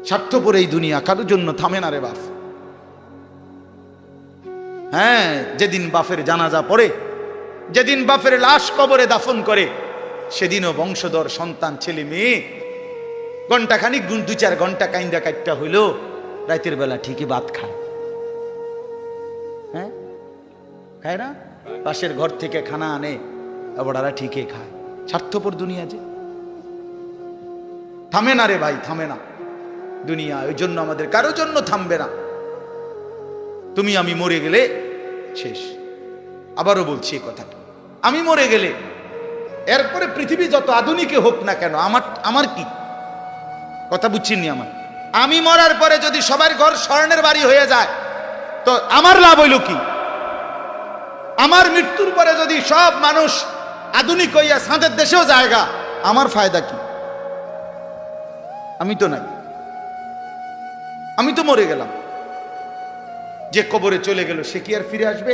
স্বার্থপর এই দুনিয়া কারোর জন্য থামে না রে বাপ। হ্যাঁ, যেদিন বাপের জানাজা পড়ে, যেদিন বাপের লাশ কবরে দাফন করে, সেদিনও বংশধর সন্তান ছেলে মেয়ে ঘন্টা খানিক 2-4 ঘন্টা কাইন্দা কাটটা হইলো, রাতের বেলা ঠিকই ভাত খায়। হ্যাঁ, খায় না? পাশের ঘর থেকে খানা আনে, ওরা ঠিকই খায়। স্বার্থপর দুনিয়া যে থামে না রে ভাই, থামে না দুনিয়া। ওই জন্য আমাদের কারোর জন্য থামবে না। তুমি আমি মরে গেলে শেষ। আবারও বলছি এই কথাটা, আমি মরে গেলে এরপরে পৃথিবী যত আধুনিক হোক না কেন, আমার কি কথা বুঝছিনি? আমি মরার পরে যদি সবার ঘর স্বর্ণের বাড়ি হয়ে যায় তো আমার লাভ হইল কি? আমার মৃত্যুর পরে যদি সব মানুষ আধুনিক হইয়া সাঁদের দেশেও জায়গা, আমার ফায়দা কি? আমি তো নাই, আমি তো মরে গেলাম। যে কবরে চলে গেল সে কি আর ফিরে আসবে?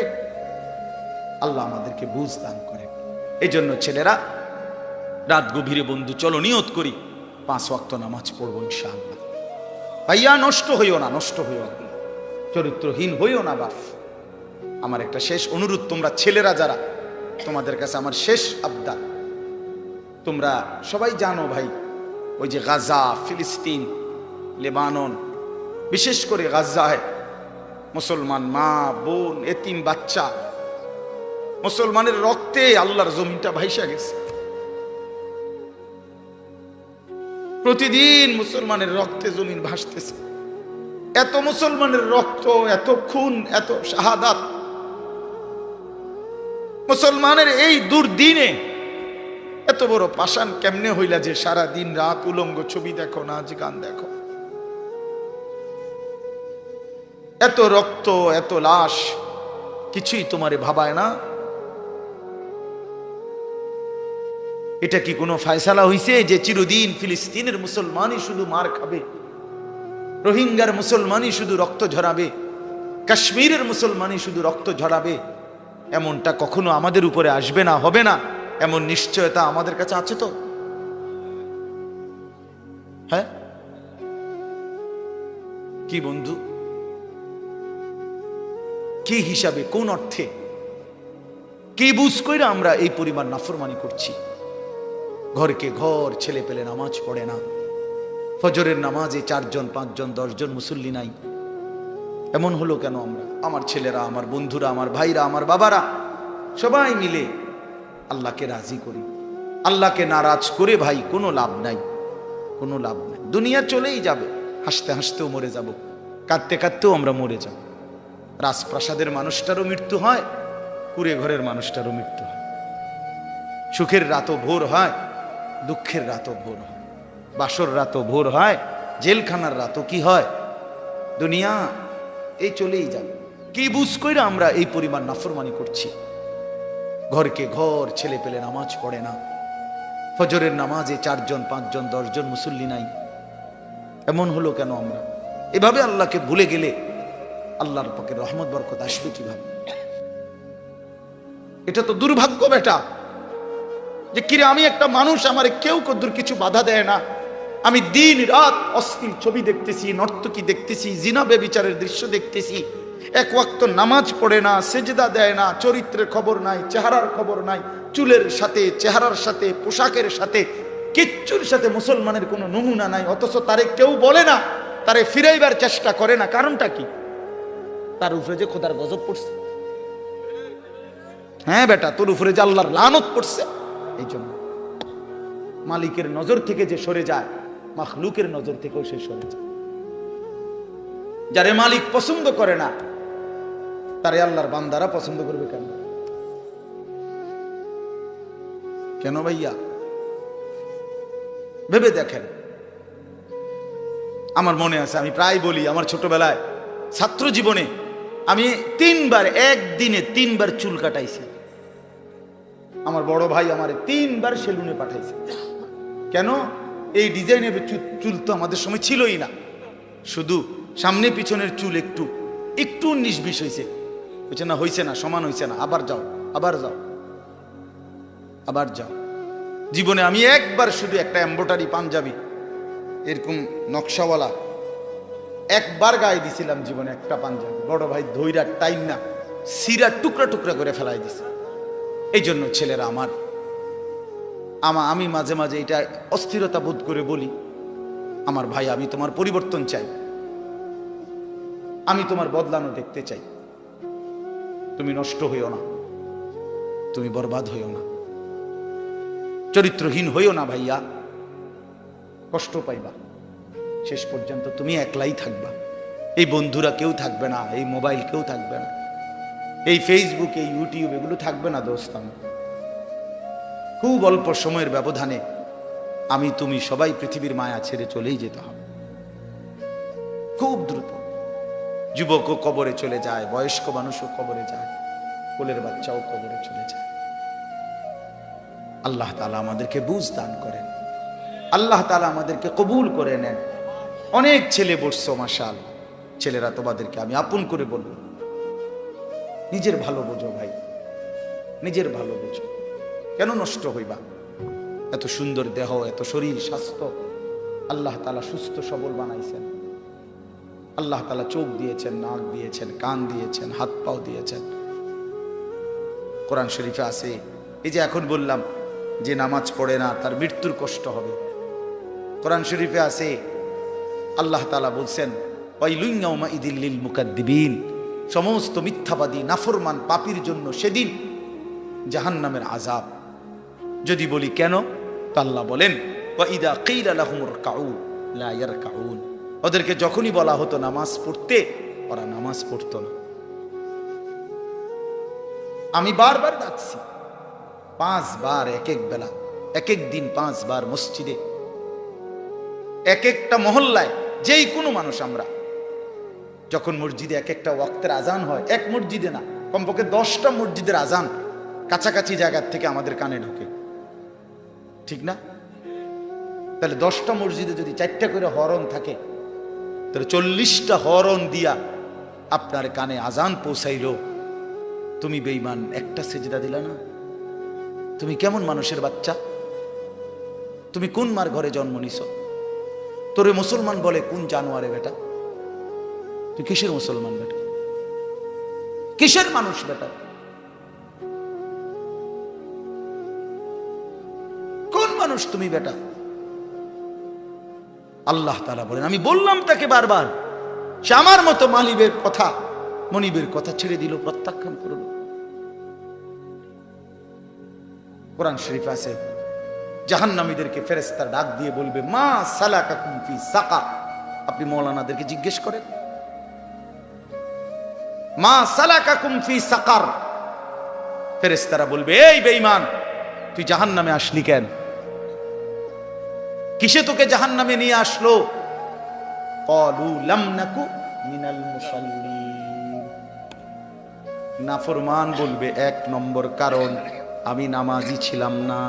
আল্লাহ আমাদেরকে বুঝ দান করে। এই জন্য ছেলেরা, রাত গভীরে বন্ধু চলো নিয়ত করি 5 ওয়াক্ত নামাজ পড়বো ইনশাআল্লাহ। ভাইয়া নষ্ট হইও না, নষ্ট হইও না, চরিত্রহীন হইও না বাপ। আমার একটা শেষ অনুরোধ, তোমরা ছেলেরা যারা, তোমাদের কাছে আমার শেষ আবদার, তোমরা সবাই জানো ভাই, ওই যে গাজা, ফিলিস্তিন, লেবানন, বিশেষ করে গাজায় মুসলমান মা বোন, এতিম বাচ্চা, মুসলমানের রক্তে আল্লাহর জমিনটা ভাইসা গেছে। প্রতিদিন মুসলমানের রক্তে জমিন ভাসতেছে। এত মুসলমানের রক্ত, এত খুন, এত শাহাদাত, মুসলমানের এই দুর্দিনে এত বড় পাষাণ কেমনে হইলা যে সারা দিন রাত উলঙ্গ ছবি দেখো, নাচ গান দেখো? এত রক্ত, এত লাশ, কিছুই তোমারে ভাবায় না? এটা কি কোনো ফয়সালা হইছে যে চিরদিন ফিলিস্তিনের মুসলমানই শুধু মার খাবে, রোহিঙ্গার মুসলমানই শুধু রক্ত ঝরাবে, কাশ্মীরের মুসলমানই শুধু রক্ত ঝরাবে? এমনটা কখনো আমাদের উপরে আসবে না, হবে না, এমন নিশ্চয়তা আমাদের কাছে আছে তো? হ্যাঁ কি বন্ধু, কি হিসাবে, কোন অর্থে, কি বুঝ কইরা আমরা এই পরিমাণ নাফরমানি করছি? ঘরকে ঘর ছেলে পেলে নামাজ পড়ে না, ফজরের নামাজে 4 জন 5 জন 10 জন মুসল্লি নাই। এমন হলো কেন? আমরা, আমার ছেলেরা, আমার বন্ধুরা, আমার ভাইরা, আমার বাবারা সবাই মিলে আল্লাহকে রাজি করি। আল্লাহকে নারাজ করে ভাই কোনো লাভ নাই, কোনো লাভ নাই। দুনিয়া চলেই যাবে, হাসতে হাসতেও মরে যাব, কাঁদতে কাঁদতেও আমরা মরে যাব। রাজপ্রাসাদের মানুষটারও মৃত্যু হয়, কুড়ে ঘরের মানুষটারও মৃত্যু হয়। সুখের রাতও ভোর হয়, দুঃখের রাতও ভোর হয়, বাসর রাতও ভোর হয়, জেলখানার রাতও কি হয়? দুনিয়া এই চলেই যাবে। কি বুঝ কইরা আমরা এই পরিমাণ নাফরমানি করছি? ঘরকে ঘর ছেলে পেলে নামাজ পড়ে না, ফজরের নামাজে 4 জন 5 জন 10 জন মুসল্লি নাই। এমন হলো কেন? আমরা এভাবে আল্লাহকে ভুলে গেলে আল্লাহর পাকের রহমত বরকত আসবে কিভাবে? এটা তো দুর্ভাগ্য বেটা, যে কিরে আমি একটা মানুষ, আমার কেউ কদ্দুর কিছু বাধা দেয় না, আমি দিন রাত অশ্লীল ছবি দেখতেছি, নর্তকী দেখতেছি, জিনা বেবিচারের দৃশ্য দেখতেছি, 1 ওয়াক্ত নামাজ পড়ে না, সেজদা দেয় না, চরিত্রের খবর নাই, চেহারার খবর নাই, চুলের সাথে, চেহারার সাথে, পোশাকের সাথে, কিচ্ছুর সাথে মুসলমানের কোনো নমুনা নাই, অথচ তারে কেউ বলে না, তারে ফিরাইবার চেষ্টা করে না। কারণটা কি? তার উপরে যে খোদার গজব পড়ছে। হ্যাঁ বেটা, তোর উপরে যে আল্লাহর লানত পড়ছে। এই জন্য মালিকের নজর থেকে যে সরে যায়, মাখলুকের নজর থেকেও সে সরে যায়। যারে মালিক পছন্দ করে না, তারে আল্লাহর বান্দারা পছন্দ করবে কেন? কেন ভাইয়া? ভেবে দেখেন। আমার মনে আছে, আমি প্রায় বলি, আমার ছোটবেলায় ছাত্র জীবনে আমি 3 বার, একদিনে 3 বার চুল কাটাইছি। আমার বড় ভাই আমার 3 বার সেলুনে পাঠাইছে। কেন? এই ডিজাইনের চুল তো আমাদের সময় ছিলই না, শুধু সামনে পিছনের চুল একটু একটু 19-20 হয়েছে। হয়েছে না? হয়েছে না, সমান হয়েছে না, আবার যাও, আবার যাও, আবার যাও। জীবনে আমি একবার শুধু একটা এমব্রয়ডারি পাঞ্জাবি এরকম নকশাওয়ালা একবার গায়ে দিছিলাম জীবনে একটা পাঞ্জাবি, বড় ভাই ধইরা টাইম না সিরা টুকরা টুকরা করে ফেলাই দিছে। এই জন্য ছেলেরা আমি মাঝে মাঝে এটা অস্থিরতা বোধ করে বলি, আমার ভাই আমি তোমার পরিবর্তন চাই, আমি তোমার বদলানো দেখতে চাই। তুমি নষ্ট হইও না, তুমি বরবাদ হইও না, চরিত্রহীন হইও না ভাইয়া, কষ্ট পাইবা, শেষ পর্যন্ত তুমি একলাই থাকবা। এই বন্ধুরা কেউ থাকবে না, এই মোবাইল কেউ থাকবে না, এই ফেসবুক এই ইউটিউব এগুলো থাকবে না দোস্ত। খুব অল্প সময়ের ব্যবধানে আমি তুমি সবাই পৃথিবীর মায়া ছেড়ে চলেই যেতে হবে, খুব দ্রুত। যুবকও কবরে চলে যায়, বয়স্ক মানুষও কবরে যায়, কোলের বাচ্চাও কবরে চলে যায়। আল্লাহ তাআলা আমাদেরকে বুঝ দান করেন, আল্লাহ তাআলা আমাদেরকে কবুল করে নেন। অনেক ছেলে বসছো মাশাআল্লাহ, ছেলেরা তোমাদেরকে আমি আপন করে বলব, নিজের ভালো বোঝো ভাই, নিজের ভালো বোঝো। কেন নষ্ট হইবা? এত সুন্দর দেহ, এত শরীর স্বাস্থ্য আল্লাহ তাআলা সুস্থ সবল বানাইছেন। আল্লাহ তাআলা চোখ দিয়েছেন, নাক দিয়েছেন, কান দিয়েছেন, হাত পাও দিয়েছেন। কোরআন শরীফে আছে, এই যে এখন বললাম যে নামাজ পড়ে না তার মৃত্যুর কষ্ট হবে। কোরআন শরীফে আছে আল্লাহ তাআলা বলছেন ওয়াইলুন ইয়াউমাইযিল লিল মুকাদ্দিবিন, সমস্ত মিথ্যাবাদী নাফরমান পাপীর জন্য সেদিন জাহান্নামের আযাব। যদি বলি কেন, তো আল্লাহ বলেন ওয়াইদা কিলা লাহুমুর কাউ লা ইয়ারকাউন, ওদেরকে যখনই বলা হতো নামাজ পড়তে, ওরা নামাজ পড়তো না। আমি বারবার ডাকছি, 5 বার এক এক বেলা, এক এক দিন 5 বার মসজিদে, এক একটা মহল্লায় যেই কোনো মানুষ আমরা যখন মসজিদে এক একটা ওয়াক্তের আজান হয়, এক মসজিদে না কমপক্ষে 10টা মসজিদের আজান কাছাকাছি জায়গার থেকে আমাদের কানে ঢোকে, ঠিক না? তাহলে 10টা মসজিদে যদি 4টা করে হরন থাকে, তাহলে 40টা হরন দিয়া আপনার কানে আজান পৌঁছাইল। তুমি বেঈমান, একটা সেজদা দিলা না। তুমি কেমন মানুষের বাচ্চা? তুমি কোন মার ঘরে জন্ম নিছ? তোরে মুসলমান বলে কোন জানোয়ারে বেটা? তুই কিসের মুসলমান বেটা? কিসের মানুষ বেটা? কোন মানুষ তুমি বেটা? আল্লাহ তাআলা বলেন, আমি বললাম তাকে বারবার, সে আমার মতো মনিবের কথা ছেড়ে দিল, প্রত্যাখ্যান করল। কোরআন শরীফ আছে জাহান্নামীদেরকে ফেরেশতা ডাক দিয়ে বলবে মা সালাকাকুম ফি সাকার। আপনি মাওলানাদেরকে জিজ্ঞেস করেন মা সালাকাকুম ফি সাকার, ফেরেশতারা বলবে এই বেঈমান তুই জাহান্নামে আসলি কেন? কিসে তোকে জাহান্নামে নিয়ে আসলো? ক্বালু লাম নাকু মিনাল মুসাল্লিন। নাফরমান বলবে 1 নম্বর কারণ আমি নামাজি ছিলাম না।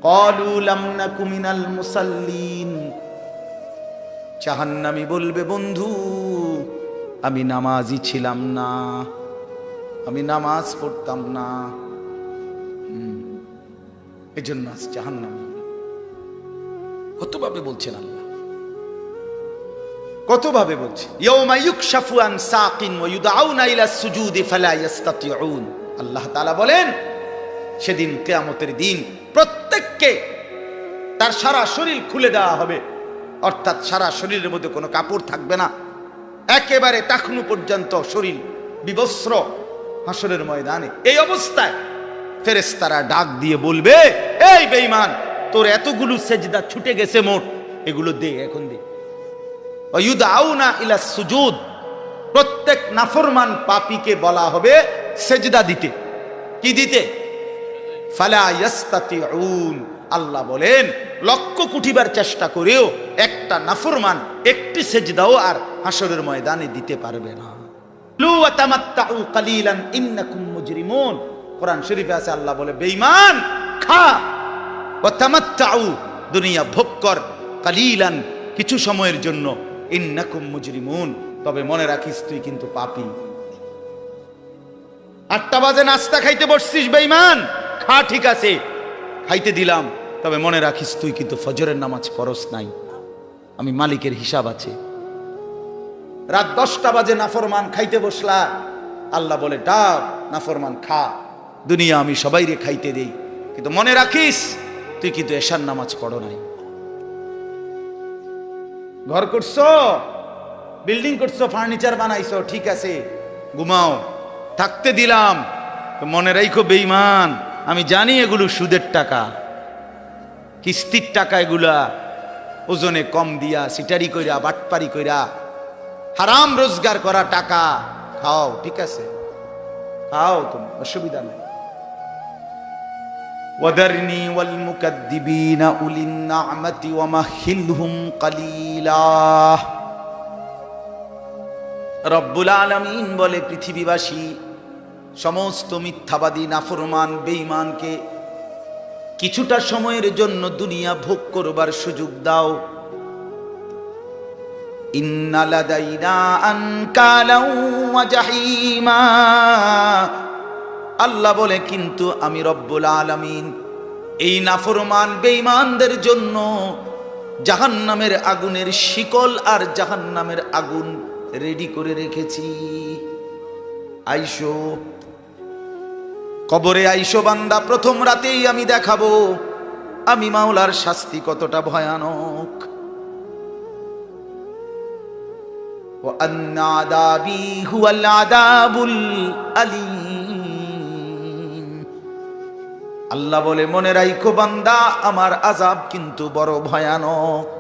ক্বালু লাম নাকু মিনাল মুসাল্লিন। জাহান্নামী বলবে বন্ধু আমি নামাজি ছিলাম না, আমি নামাজ পড়তাম না, এজন্য আজ জাহান্নামী। কতভাবে বলছেন আল্লাহ, কতভাবে বলছে ইয়াউমা ইউকশাফু আন সাকিন ওয়া ইউদআউনা ইলা সুজুদি ফালা ইস্তাতিউন। আল্লাহ তাআলা বলেন সেদিন কিয়ামতের দিন প্রত্যেককে তার সারা শরীর খুলে দেওয়া হবে, অর্থাৎ সারা শরীরের মধ্যে কোনো কাপড় থাকবে না, একেবারে টাকনু পর্যন্ত শরীর বিবস্ত্র হাসরের ময়দানে। এই অবস্থায় ফেরেশতারা ডাক দিয়ে বলবে এই বেঈমান তোর এতগুলো সেজদা ছুটে গেছে মোট, এগুলো দে, এখন দে। ওয়া ইউদআউনা ইলা সুজুদ, প্রত্যেক নাফরমান পাপীকে বলা হবে সেজদা দিতে। কি দিতে? ফালা ইস্তাতিউন। আল্লাহ বলেন লক্ষ কোটিবার চেষ্টা করেও একটা নাফরমান একটি সেজদাও আর হাসরের ময়দানে দিতে পারবে না। লু ওয়া তামাত্তাউ কালিলান ইন্নাকুম মুজরিমুন। কোরআন শরীফে আছে আল্লাহ বলে বেঈমান খা, ওয়া তামাত্তাউ দুনিয়া ভোগ কর, কালিলান কিছু সময়ের জন্য, ইন্নাকুম মুজরিমুন তবে মনে রাখিস তুই কিন্তু পাপী। 8টা বাজে নাস্তা খাইতে বসছিস বেঈমান, খা, ঠিক আছে খাইতে দিলাম, তবে মনে রাখিস তুই কিন্তু ফজরের নামাজ পড়স নাই। আমি মালিকের হিসাব আছে। রাত 10টা বাজে নাফরমান খাইতে বসলা, আল্লাহ বলে ডাক নাফরমান খা, দুনিয়া আমি সবাইরে খাইতে দেই, কিন্তু মনে রাখিস তুই কিন্তু এশার নামাজ পড়ো নাই। ঘর করছো, বিল্ডিং করছো, ফার্নিচার বানাইছো, ঠিক আছে ঘুমাও, থাকতে দিলাম, মনে রাখো বেঈমান, আমি জানি এগুলো সুদের টাকা, কিস্তির টাকা, এগুলা ওজনে কম দিয়া সিটারি কইরা বাটপারি কইরা হারাম রোজগার করা টাকা। খাও, ঠিক আছে খাও, তুমি অসুবিধা নেই। ওয়াদারনি ওয়াল মুকাদ্দিবিনা উলিন নি'মাতি ওয়া মাহিলহুম কালিলা। রব্বুল আলামিন বলে, পৃথিবীবাসী সমস্ত মিথ্যাবাদী নাফরমান বেঈমানকে কিছুটা সময়ের জন্য দুনিয়া ভোগ করবার সুযোগ দাও। ইন্না লাদাইনা আনকালাও ওয়া জাহিমা। আল্লাহ বলে, কিন্তু আমি রব্বুল আলামিন এই নাফরমান বেঈমানদের জন্য জাহান্নামের আগুনের শিকল আর জাহান্নামের আগুন রেডি করে রেখেছি। আইসো কবরে, আইসো বান্দা, প্রথম রাতেই আমি দেখাবো আমি মাওলার শাস্তি কতটা ভয়ানক। ওয়া আন্না আযাবি হুয়াল আযাবুল আলীম। আল্লাহ বলে, মনে রাখো বান্দা, আমার আযাব কিন্তু বড় ভয়ানক।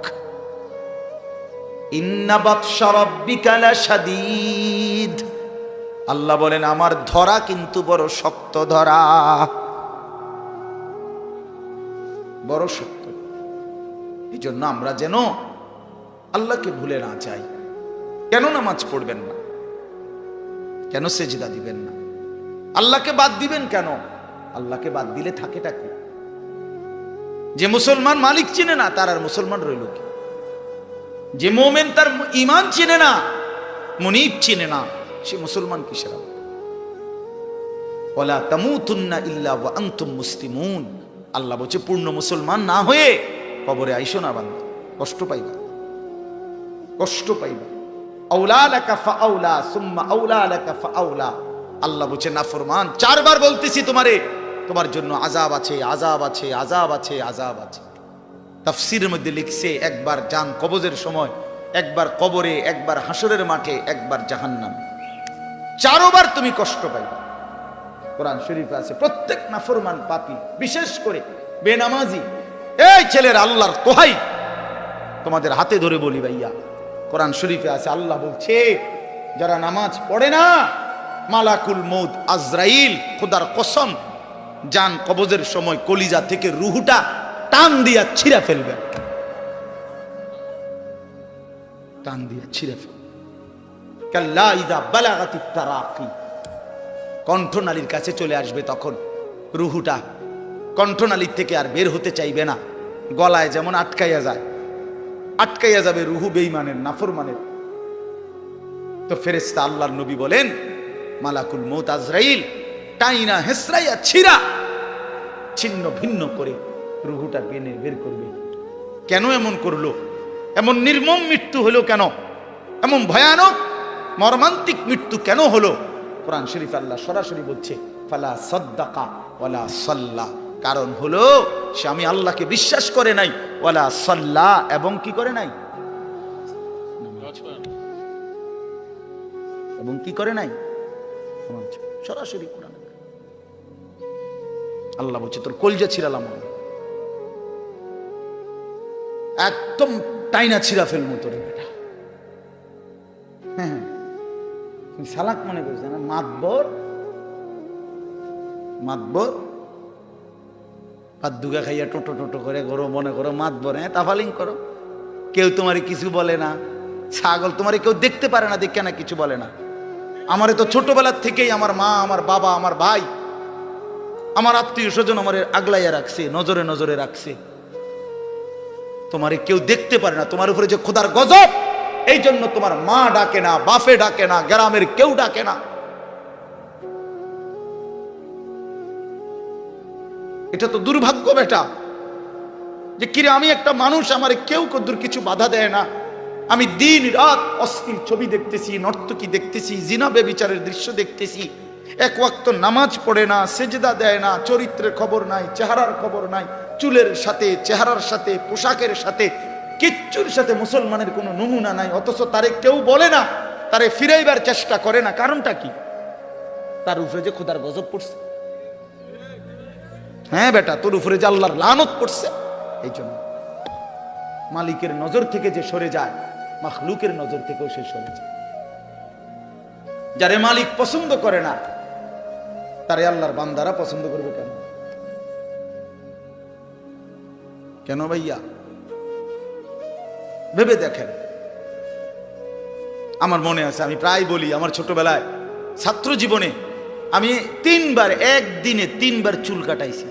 ইন্না বাতশা রাব্বিকা লাশাদীদ। আল্লাহ বলেন, আমার ধরা কিন্তু বড় শক্ত ধরা, বড় শক্ত। এই জন্য আমরা যেন আল্লাহকে ভুলে না যাই। কেন নামাজ পড়বেন না? কেন সেজদা দিবেন না? আল্লাহকে বাদ দিবেন কেন? আল্লাহকে বাদ দিলে থাকেটা কি? যে মুসলমান মালিক চিনে না, তার আর মুসলমান রইল কি? যে মোমেন তার ঈমান চিনে না, মুনিব চিনে না, সে মুসলমান কিসের? ওয়ালা তামুতুন্না ইল্লা ওয়া আনতুম মুসলিমুন। আল্লাহ বলছে, পূর্ণ মুসলমান না হয়ে কবরে আইসো না বান্দা, কষ্ট পাইবা, কষ্ট পাইবা। আউলা লাকা ফাআউলা সুম্মা আউলা লাকা ফাআউলা। আল্লাহ বলছে, নাফরমান, 4 বার বলতেছি তোমারে, তোমার জন্য আযাব আছে, আযাব আছে, আযাব আছে, আযাব আছে। তাফসীরের মধ্যে লিখছে, একবার জান কবজের সময়, একবার কবরে, একবার হাসরের মাঠে, একবার জাহান্নামে, 4 বার তুমি কষ্ট পাইবা। কোরআন শরীফে আছে, প্রত্যেক নাফরমান পাপী, বিশেষ করে বেনামাজি, এই ছেলের আল্লাহর তোহাই তোমাদের হাতে ধরে বলি ভাইয়া, কোরআন শরীফে আছে, আল্লাহ বলছে, যারা নামাজ পড়ে না, মালাকুল মউত আজরাইল, খোদার কসম, জান কবজের সময় কলিজা থেকে রুহুটা টান দিয়া ছিঁড়া ফেলবে, টান দিয়া ছিঁড়া ফেলবে। কাল্লা ইযা বালাগাতিত তারাকি, কণ্ঠনালীর কাছে চলে আসবে, তখন রুহুটা কণ্ঠনালীর থেকে আর বের হতে চাইবে না, গলায় যেমন আটকাইয়া যায়, আটকাইয়া যাবে রুহু বেঈমানের, নাফরমানের। তো ফেরেশতা আল্লাহর নবী বলেন, মালাকুল মউত আজরাইল টাইনা হেসরাইয়া ছিঁড়া ছিন্ন ভিন্ন করে রুহুটা টেনে বের করবে। কেন এমন করলো? এমন নির্মম মৃত্যু হলো কেন? এমন ভয়ানক মর্মান্তিক মৃত্যু কেন হলো? কোরআন শরীফ আল্লাহ সরাসরি বলছে, ফালা সাদ্দাকা ওয়ালা সাল্লা। কারণ হলো, সে আমি আল্লাহকে বিশ্বাস করে নাই, ওয়ালা সাল্লা, এবং কি করে নাই? এবং কি করে নাই? সরাসরি কোরআন আল্লাহ বলছে, তোর কলজা ছিড়ালাম, একদম টাইনা ছিঁড়া ফেলবো তোর বেটা। হ্যাঁ, সালাক মনে করছে না, মাতবর, মাতবর ভাত দুগা খাইয়া টোটো টোটো করে করো, মনে করো মাতবর, হ্যাঁ তাফালিং করো, কেউ তোমারে কিছু বলে না। ছাগল তোমারে কেউ দেখতে পারে না, দেখে না কিছু বলে না। আমারে তো ছোটবেলার থেকেই আমার মা, আমার বাবা, আমার ভাই, আমার আত্মীয় স্বজন আমারে আগলাইয়া রাখছে, নজরে নজরে রাখছে। তোমারে কেউ দেখতে পারে না, তোমার উপরে যে খোদার গজব, এই জন্য তোমার মা ডাকে না, বাপে ডাকে না, গ্রামের কেউ ডাকে না। এটা তো দুর্ভাগ্য বেটা, যে কিরে আমি একটা মানুষ, আমার কেউ কদ্দুর কিছু বাধা দেয় না, আমি দিন রাত অশ্লীল ছবি দেখতেছি, নর্তকী দেখতেছি, জিনা বেবিচারের দৃশ্য দেখতেছি, এক ওয়াক্ত নামাজ পড়ে না, সেজদা দেয় না, চরিত্রের খবর নাই, চেহারার খবর নাই, চুলের সাথে, চেহারার সাথে, পোশাকের সাথে, কিচ্ছুর সাথে মুসলমানের কোনো নমুনা নাই, অথচ তারে কেউ বলে না, তারে ফিরাইবার চেষ্টা করে না। কারণটা কি? তার উপরে যে খোদার গজব পড়ছে। হ্যাঁ বেটা, তোর উপরে যে আল্লাহর লানত পড়ছে। এই জন্য মালিকের নজর থেকে যে সরে যায়, মাখলুকের নজর থেকেও সে সরে যায়। যারে মালিক পছন্দ করে না, তারে আল্লাহর বান্দারা পছন্দ করবে কেন? কেন ভাইয়া? ভেবে দেখেন। আমার মনে আছে, আমি প্রায় বলি, আমার ছোটবেলায় ছাত্র জীবনে আমি একদিনে তিনবার চুল কাটাইছি।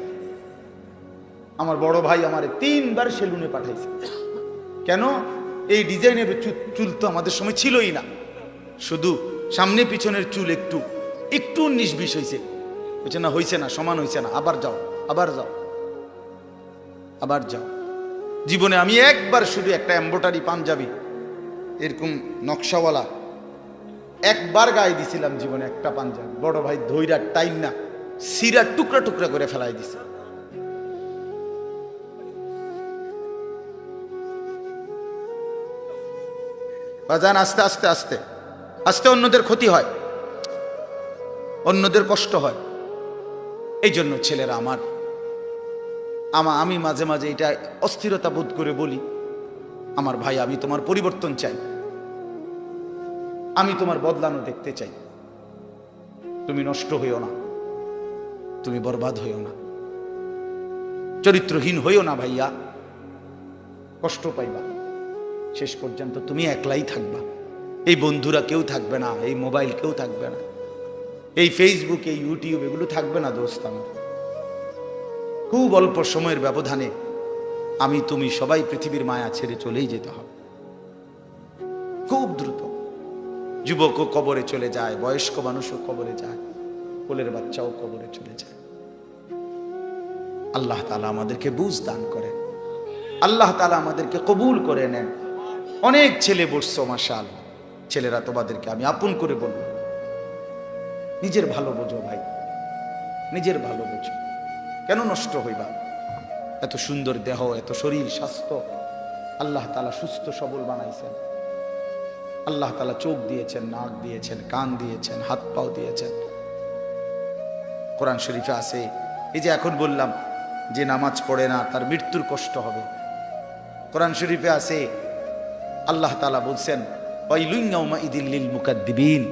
আমার বড় ভাই আমার 3 বার সেলুনে পাঠাইছে। কেন? এই ডিজাইনের চুল তো আমাদের সময় ছিলই না, শুধু সামনে পিছনের চুল একটু 19-20 হয়েছে। হয়েছে না? হয়েছে না, সমান হয়েছে না, আবার যাও, আবার যাও, আবার যাও। জীবনে আমি একবার শুধু একটা এমব্রয়ডারি পাঞ্জাবি এরকম নকশাওয়ালা একবার গায়ে দিছিলাম জীবনে, একটা পাঞ্জাবি। বড় ভাই ধইরা টাইম না সিরা টুকরা টুকরা করে ফেলাই দিছে। বাজান, আস্তে আস্তে আস্তে আস্তে অন্যদের ক্ষতি হয়, অন্যদের কষ্ট হয়। এই জন্য ছেলেরা আমি মাঝে মাঝে এটা অস্থিরতা বোধ করে বলি, আমার ভাই, আমি তোমার পরিবর্তন চাই, আমি তোমার বদলানো দেখতে চাই। তুমি নষ্ট হইও না, তুমি বরবাদ হইও না, চরিত্রহীন হইও না ভাইয়া, কষ্ট পাইবা। শেষ পর্যন্ত তুমি একলাই থাকবা, এই বন্ধুরা কেউ থাকবে না, এই মোবাইল কেউ থাকবে না, এই ফেসবুক, এই ইউটিউব এগুলো থাকবে না। দোস্ত আমার, খুব অল্প সময়ের ব্যবধানে আমি তুমি সবাই পৃথিবীর মায়া ছেড়ে চলেই যেতে হবে, খুব দ্রুত। যুবকও কবরে চলে যায়, বয়স্ক মানুষও কবরে যায়, কোলের বাচ্চাও কবরে চলে যায়। আল্লাহ তাআলা আমাদেরকে বুঝ দান করেন, আল্লাহ তাআলা আমাদেরকে কবুল করে নেন। অনেক ছেলে বসছো, মাশাআল্লাহ। ছেলেরা তোমাদেরকে আমি আপন করে বলবো, নিজের ভালো বোঝো ভাই, নিজের ভালো বোঝো। কেন নষ্ট হইবা? এত সুন্দর দেহ, এত শরীর স্বাস্থ্য আল্লাহ তাআলা সুস্থ সবল বানাইছেন। আল্লাহ তাআলা চোখ দিয়েছেন, নাক দিয়েছেন, কান দিয়েছেন, হাত পাও দিয়েছেন। কোরআন শরীফে আছে, এই যে এখন বললাম যে নামাজ পড়ে না তার মৃত্যুর কষ্ট হবে। কোরআন শরীফে আছে, আল্লাহ তাআলা বলছেন, ওয়াইলুন ইয়াউমাইযিল লিল মুকাদ্দিবিন,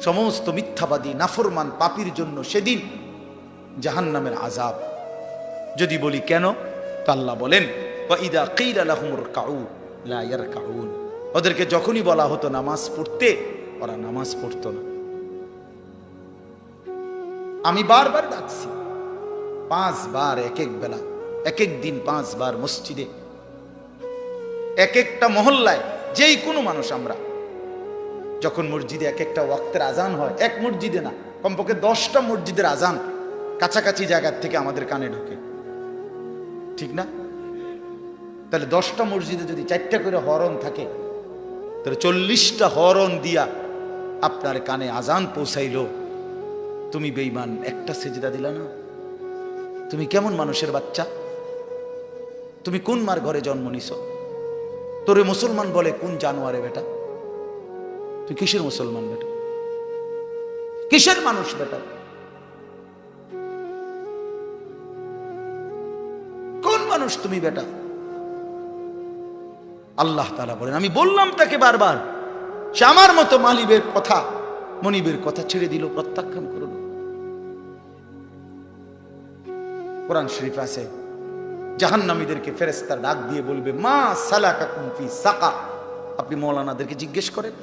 সমস্ত মিথ্যাবাদী নাফরমান পাপীর জন্য সেদিন জাহান্নামের আযাব। যদি বলি কেন, তো আল্লাহ বলেন, ওয়াইদা কিলা লাহুমুর কাউ লা ইয়ারকাউন, ওদেরকে যখনই বলা হতো নামাজ পড়তে, ওরা নামাজ পড়তো না। আমি বারবার ডাকছি, 5 বার এক এক বেলা, এক এক দিন 5 বার মসজিদে, এক একটা মহল্লায়, যেই কোনো মানুষ আমরা যখন মসজিদে এক একটা ওয়াক্তের আজান হয়, এক মসজিদে না, কমপক্ষে 10টা মসজিদের আজান কাছাকাছি জায়গার থেকে আমাদের কানে ঢোকে, ঠিক না? তাহলে 10টা মসজিদে যদি 4টা করে হরন থাকে, তাহলে 40টা হরন দিয়া আপনার কানে আজান পৌঁছাইলো। তুমি বেঈমান, একটা সেজদা দিলা না? তুমি কেমন মানুষের বাচ্চা? তুমি কোন মার ঘরে জন্ম নিছ? তোরে মুসলমান বলে কোন জানোয়ারে বেটা? তুই কিসের মুসলমান বেটা? কিসের মানুষ বেটা? কোন মানুষ তুমি বেটা? আল্লাহ তাআলা বলেন, আমি বললাম তাকে বারবার, সে আমার মতো মালিবের কথা, মনিবের কথা ছেড়ে দিল, প্রত্যাখ্যান করল। কোরআন শরীফ আছে, জাহান্নামীদেরকে ফেরেশতারা ডাক দিয়ে বলবে, মা সালাকাকুম ফি সাকার। আপনি মাওলানাদেরকে জিজ্ঞেস করেন,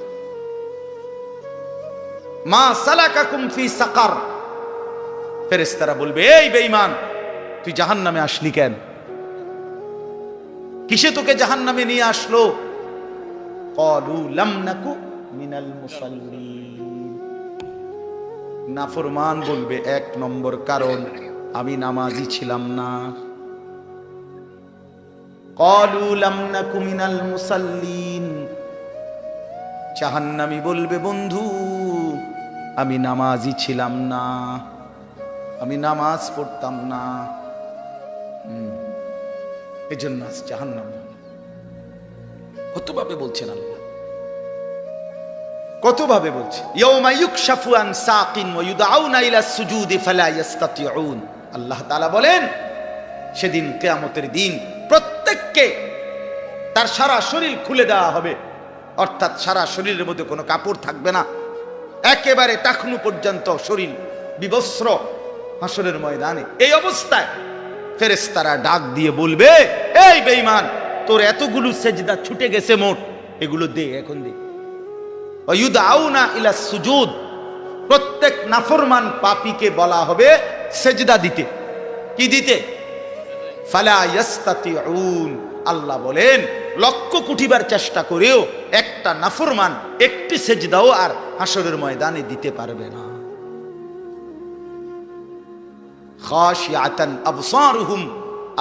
মা সালাকাকুম ফি সাকার। ফেরেশতারা বলবে, এই বেঈমান, তুই জাহান্নামে আসলি কেন? কিসে তোকে জাহান্নামে নিয়ে আসলো? ক্বালু লাম নাকু মিনাল মুসাল্লিন। নাফরমান বলবে, 1 নম্বর কারণ আমি নামাজি ছিলাম না। ক্বালু লাম নাকু মিনাল মুসাল্লিন, জাহান্নামী বলবে, বন্ধু আমি নামাজি ছিলাম না, আমি নামাজ পড়তাম না, এজন্য আজ জাহান্নামী। কতভাবে বলছেন আল্লাহ, কতভাবে বলছে। ইয়াউমা ইউকশাফু আন সাকিন ওয়া ইউদআউনা ইলা সুজুদি ফালা ইস্তাতিউন। আল্লাহ তাআলা বলেন সেদিন কিয়ামতের দিন প্রত্যেককে তার সারা শরীর খুলে দেওয়া হবে, অর্থাৎ সারা শরীরের মধ্যে কোনো কাপড় থাকবে না, একেবারে টাকনু পর্যন্ত শরীর বিবস্ত্র হাসরের ময়দানে। এই অবস্থায় ফেরেশতারা ডাক দিয়ে বলবে, এই বেঈমান, তোর এতগুলো সেজদা ছুটে গেছে মোট, এগুলো দে, এখন দে। ওয়ায়ুদআউনা ইলা সুজুদ, প্রত্যেক নাফরমান পাপীকে বলা হবে সেজদা দিতে। কি দিতে? ফালা ইস্তাতিউন। আল্লাহ বলেন লক্ষ্য কুটিবার চেষ্টা করেও একটা নাফরমান একটি সেজদাও আর হাসরের ময়দানে দিতে পারবে না। খাশিয়াতান আবসারুহুম,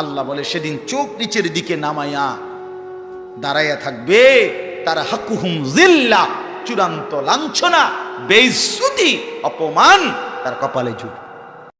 আল্লাহ বলে সেদিন চোখ নিচের দিকে নামায়া দাঁড়াইয়া থাকবে, তারা হাকুহুম জিল্লা, চূড়ান্ত লাঞ্ছনা, বেইজ্জতি, অপমান তার কপালে জুটবে।